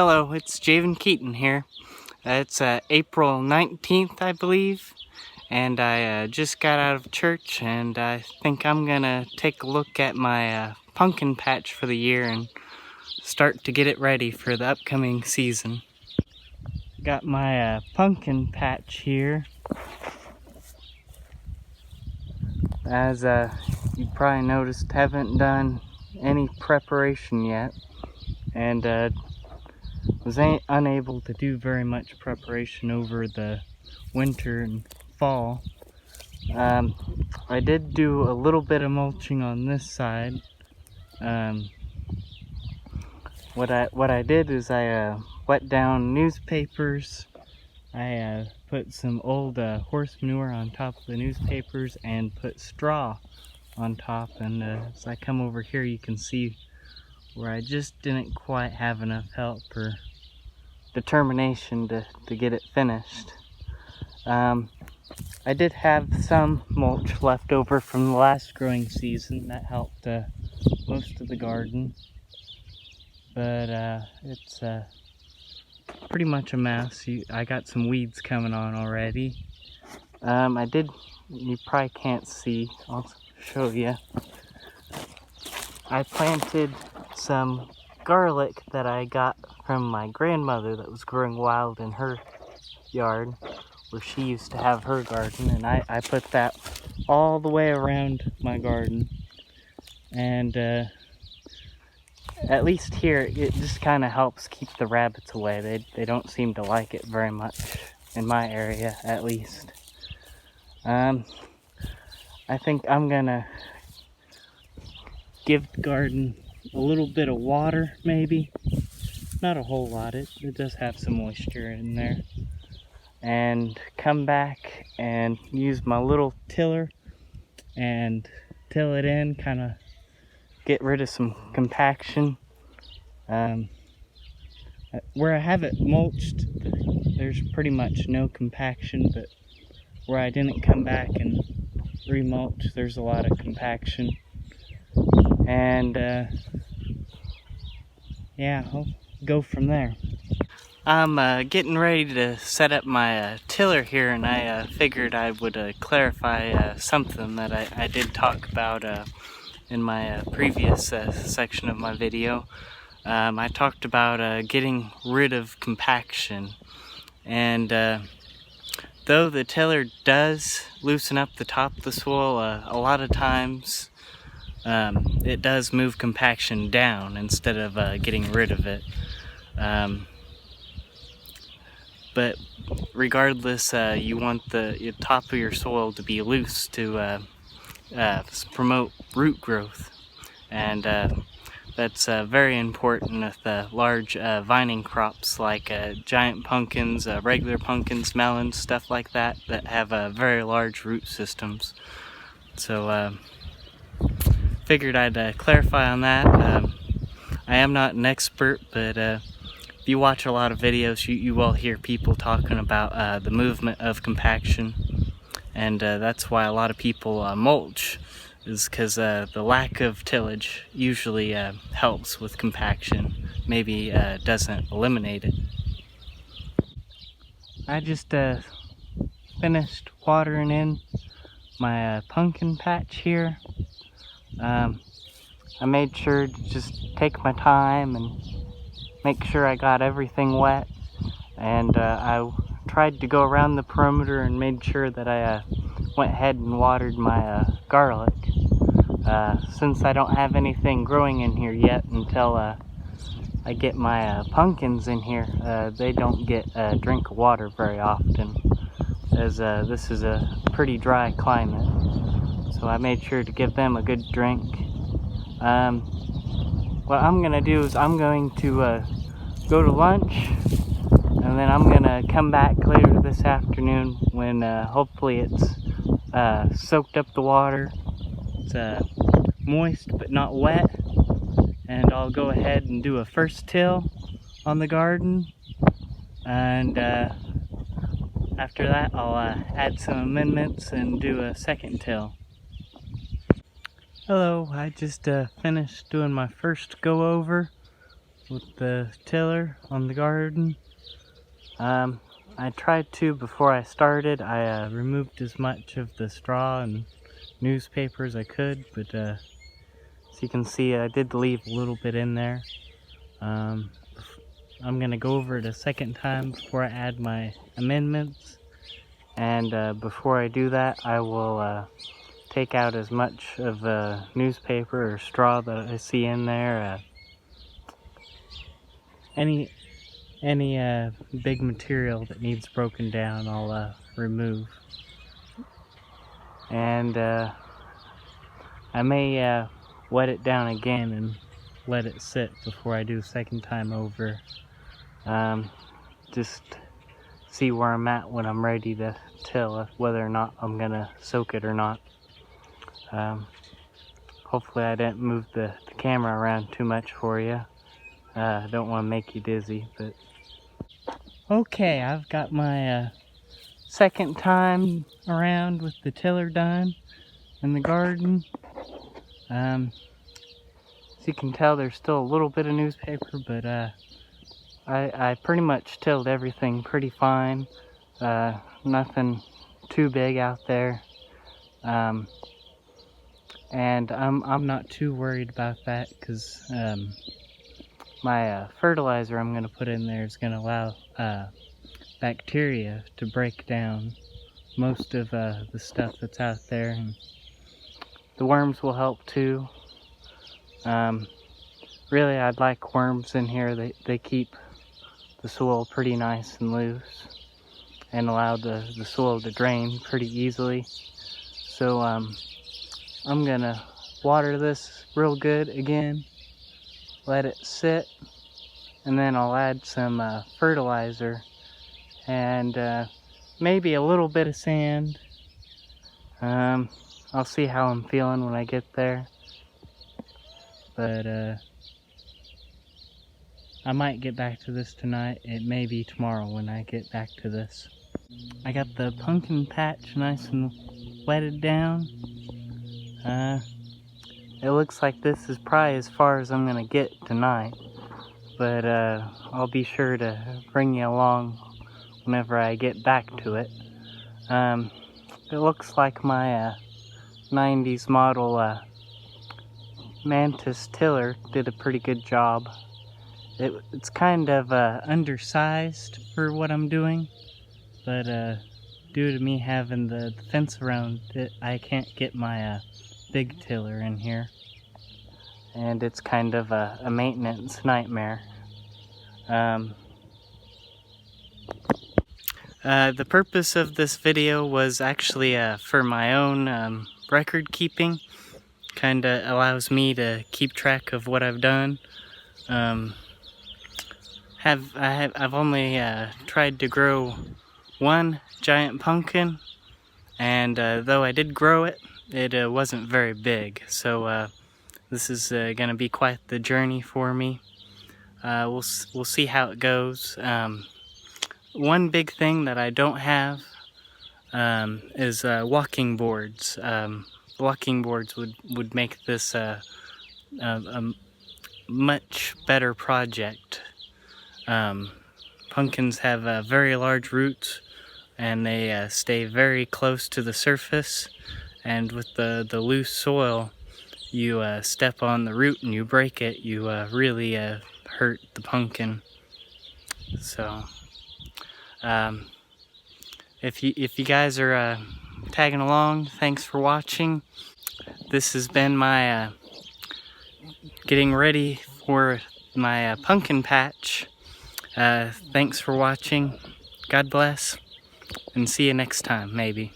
Hello, it's Javen Keaton here. It's April 19th, I believe, and I just got out of church, and I think I'm gonna take a look at my pumpkin patch for the year and start to get it ready for the upcoming season. Got my pumpkin patch here. As you probably noticed, haven't done any preparation yet, and was unable to do very much preparation over the winter and fall. I did do a little bit of mulching on this side. What I did is I wet down newspapers. I put some old horse manure on top of the newspapers and put straw on top, and as I come over here you can see where I just didn't quite have enough help or determination to get it finished. I did have some mulch left over from the last growing season that helped most of the garden, but it's pretty much a mess. I got some weeds coming on already. You probably can't see, I'll show you. I planted some garlic that I got from my grandmother that was growing wild in her yard where she used to have her garden, and I put that all the way around my garden, and at least here it just kind of helps keep the rabbits away. They don't seem to like it very much in my area, at least. I think I'm gonna give the garden a little bit of water, maybe. Not a whole lot, it does have some moisture in there. And come back and use my little tiller and till it in, kind of get rid of some compaction. Where I have it mulched, there's pretty much no compaction, but where I didn't come back and remulch, there's a lot of compaction. And yeah, I'll go from there. I'm getting ready to set up my tiller here, and I figured I would clarify something that I did talk about in my previous section of my video. I talked about getting rid of compaction, and though the tiller does loosen up the top of the soil, a lot of times it does move compaction down instead of getting rid of it. But regardless, you want the top of your soil to be loose to promote root growth, and that's very important with large vining crops like giant pumpkins, regular pumpkins, melons, stuff like that have very large root systems. So figured I'd clarify on that. I am not an expert, but if you watch a lot of videos, you will hear people talking about the movement of compaction, and that's why a lot of people mulch, is because the lack of tillage usually helps with compaction, maybe doesn't eliminate it. I just finished watering in my pumpkin patch here. I made sure to just take my time and make sure I got everything wet, and I tried to go around the perimeter and made sure that I went ahead and watered my garlic. Since I don't have anything growing in here yet until I get my pumpkins in here, they don't get a drink of water very often, as this is a pretty dry climate. So I made sure to give them a good drink. What I'm gonna do is I'm going to go to lunch, and then I'm gonna come back later this afternoon when hopefully it's soaked up the water, it's moist but not wet, and I'll go ahead and do a first till on the garden, and after that I'll add some amendments and do a second till. Hello, I just finished doing my first go over. with the tiller on the garden. I tried to before I started. I removed as much of the straw and newspaper as I could, but as you can see, I did leave a little bit in there. I'm gonna go over it a second time before I add my amendments, and before I do that, I will take out as much of newspaper or straw that I see in there. Any big material that needs broken down, I'll remove. And I may wet it down again and let it sit before I do a second time over. Just see where I'm at when I'm ready to till, whether or not I'm gonna soak it or not. Hopefully I didn't move the camera around too much for you. I don't want to make you dizzy, but okay, I've got my second time around with the tiller done in the garden. As you can tell, there's still a little bit of newspaper, but I pretty much tilled everything pretty fine. Nothing too big out there. And I'm not too worried about that, because my fertilizer I'm going to put in there is going to allow bacteria to break down most of the stuff that's out there, and the worms will help too. Really, I'd like worms in here. They keep the soil pretty nice and loose and allow the soil to drain pretty easily. So I'm gonna water this real good again, let it sit, and then I'll add some fertilizer and maybe a little bit of sand. I'll see how I'm feeling when I get there, but I might get back to this tonight. It may be tomorrow when I get back to this. I got the pumpkin patch nice and wetted down. It looks like this is probably as far as I'm gonna get tonight, but I'll be sure to bring you along whenever I get back to it. It looks like my 90s model Mantis tiller did a pretty good job. It's kind of undersized for what I'm doing, but due to me having the fence around it, I can't get my big tiller in here, and it's kind of a maintenance nightmare. The purpose of this video was actually for my own record keeping. Kinda allows me to keep track of what I've done. I've only tried to grow one giant pumpkin, and though I did grow it, it wasn't very big. So this is gonna be quite the journey for me. We'll see how it goes. One big thing that I don't have is walking boards. Walking boards would make this a much better project. Pumpkins have very large roots, and they stay very close to the surface, and with the loose soil, you step on the root and you break it, you really hurt the pumpkin. So if you guys are tagging along, thanks for watching. This has been my getting ready for my pumpkin patch. Thanks for watching. God bless, and see you next time, maybe.